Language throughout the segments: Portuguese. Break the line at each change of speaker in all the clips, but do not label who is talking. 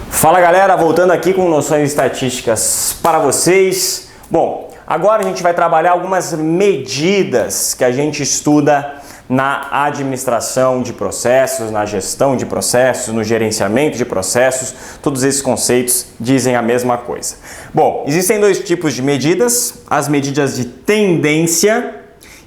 Fala galera, voltando aqui com noções estatísticas para vocês. Bom, agora a gente vai trabalhar algumas medidas que a gente estuda na administração de processos, na gestão de processos, no gerenciamento de processos. Todos esses conceitos dizem a mesma coisa. Bom, existem dois tipos de medidas: as medidas de tendência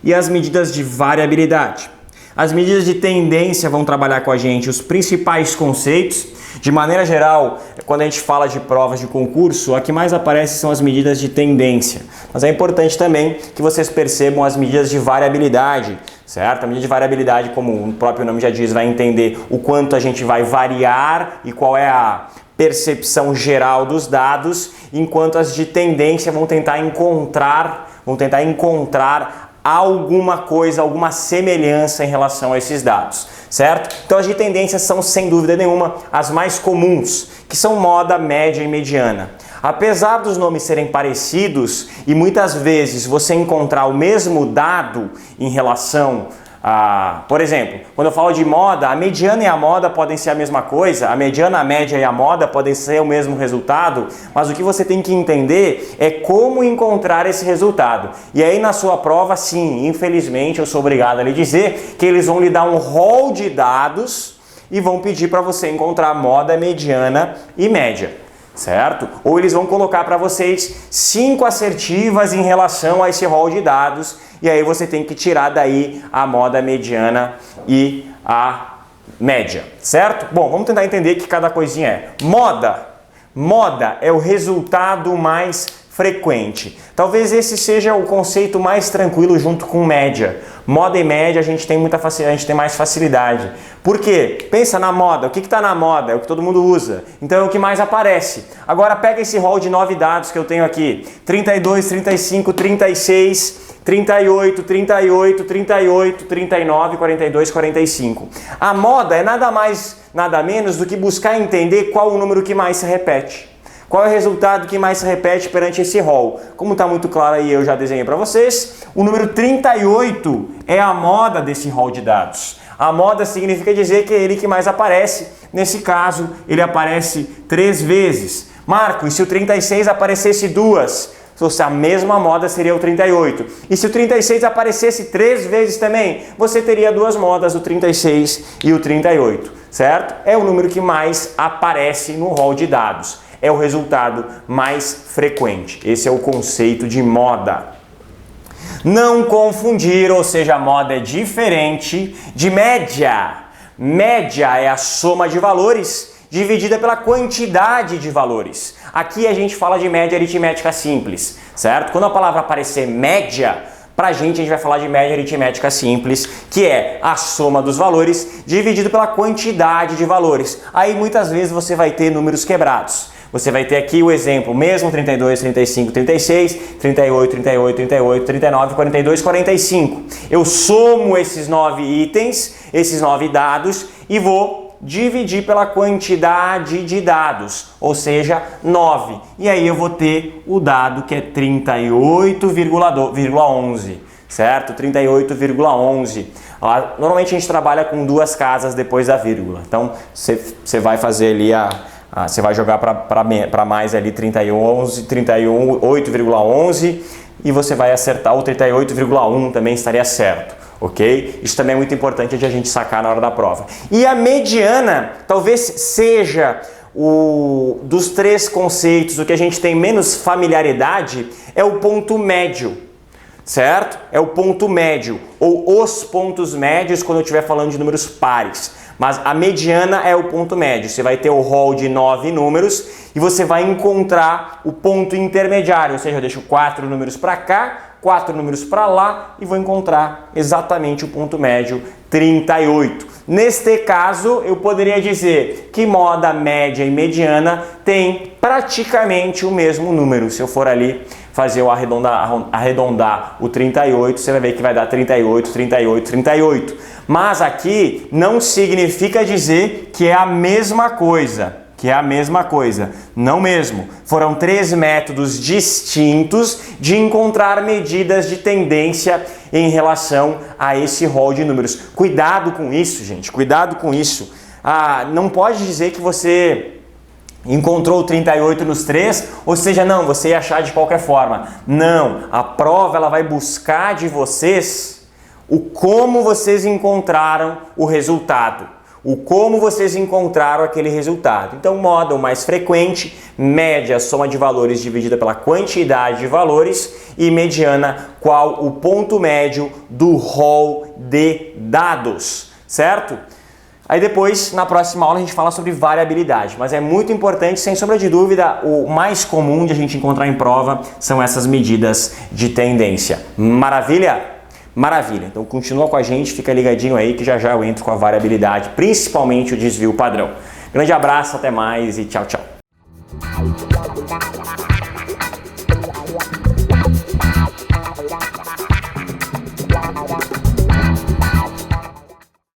e as medidas de variabilidade. As medidas de tendência vão trabalhar com a gente os principais conceitos. De maneira geral, quando a gente fala de provas de concurso, a que mais aparece são as medidas de tendência. Mas é importante também que vocês percebam as medidas de variabilidade, certo? A medida de variabilidade, como o próprio nome já diz, vai entender o quanto a gente vai variar e qual é a percepção geral dos dados, enquanto as de tendência vão tentar encontrar alguma coisa, alguma semelhança em relação a esses dados, certo? Então as de tendência são, sem dúvida nenhuma, as mais comuns, que são moda, média e mediana. Apesar dos nomes serem parecidos e muitas vezes você encontrar o mesmo dado em relação a, por exemplo, quando eu falo de moda, a mediana e a moda podem ser a mesma coisa, a mediana, a média e a moda podem ser o mesmo resultado, mas o que você tem que entender é como encontrar esse resultado. E aí na sua prova, sim, infelizmente eu sou obrigado a lhe dizer que eles vão lhe dar um rol de dados e vão pedir para você encontrar moda, mediana e média, certo? Ou eles vão colocar para vocês 5 assertivas em relação a esse rol de dados. E aí você tem que tirar daí a moda, mediana e a média, certo? Bom, vamos tentar entender que cada coisinha é. Moda. Moda é o resultado mais frequente. Talvez esse seja o conceito mais tranquilo junto com média. Moda e média a gente tem mais facilidade. Por quê? Pensa na moda. O que está na moda? É o que todo mundo usa. Então é o que mais aparece. Agora pega esse rol de 9 dados que eu tenho aqui. 32, 35, 36... 38, 38, 38, 39, 42, 45. A moda é nada mais, nada menos do que buscar entender qual o número que mais se repete. Qual é o resultado que mais se repete perante esse rol? Como está muito claro aí, eu já desenhei para vocês, o número 38 é a moda desse rol de dados. A moda significa dizer que é ele que mais aparece. Nesse caso, ele aparece 3 vezes. Marco, e se o 36 aparecesse 2? Se fosse a mesma moda, seria o 38. E se o 36 aparecesse 3 vezes também, você teria 2 modas, o 36 e o 38, certo? É o número que mais aparece no rol de dados. É o resultado mais frequente. Esse é o conceito de moda. Não confundir, ou seja, a moda é diferente de média. Média é a soma de valores dividida pela quantidade de valores. Aqui a gente fala de média aritmética simples, certo? Quando a palavra aparecer média, pra gente a gente vai falar de média aritmética simples, que é a soma dos valores dividido pela quantidade de valores. Aí muitas vezes você vai ter números quebrados. Você vai ter aqui o exemplo, mesmo 32, 35, 36, 38, 38, 38, 39, 42, 45. Eu somo esses 9 itens, esses 9 dados e vou dividir pela quantidade de dados, ou seja, 9. E aí eu vou ter o dado que é 38,11, certo? 38,11. Normalmente a gente trabalha com 2 casas depois da vírgula. Então você vai fazer ali você vai jogar para mais ali 38,11 e você vai acertar o 38,1 também estaria certo. Ok? Isso também é muito importante de a gente sacar na hora da prova. E a mediana talvez seja dos 3 conceitos, o que a gente tem menos familiaridade é o ponto médio, certo? É o ponto médio, ou os pontos médios quando eu estiver falando de números pares. Mas a mediana é o ponto médio. Você vai ter o rol de 9 números e você vai encontrar o ponto intermediário, ou seja, eu deixo 4 números para cá, 4 números para lá e vou encontrar exatamente o ponto médio 38. Neste caso, eu poderia dizer que moda, média e mediana têm praticamente o mesmo número. Se eu for ali fazer o arredondar o 38, você vai ver que vai dar 38, 38, 38. Mas aqui não significa dizer que é a mesma coisa. que é a mesma coisa. Não mesmo. Foram 3 métodos distintos de encontrar medidas de tendência em relação a esse rol de números. Cuidado com isso, gente. Cuidado com isso. Não pode dizer que você encontrou 38 nos 3, ou seja, não, você ia achar de qualquer forma. Não, a prova ela vai buscar de vocês o como vocês encontraram o resultado, o como vocês encontraram aquele resultado. Então, moda o mais frequente, média, soma de valores dividida pela quantidade de valores e mediana, qual o ponto médio do rol de dados, certo? Aí depois, na próxima aula, a gente fala sobre variabilidade, mas é muito importante, sem sombra de dúvida, o mais comum de a gente encontrar em prova são essas medidas de tendência. Maravilha? Maravilha. Então continua com a gente, fica ligadinho aí que já já eu entro com a variabilidade, principalmente o desvio padrão. Grande abraço, até mais e tchau, tchau.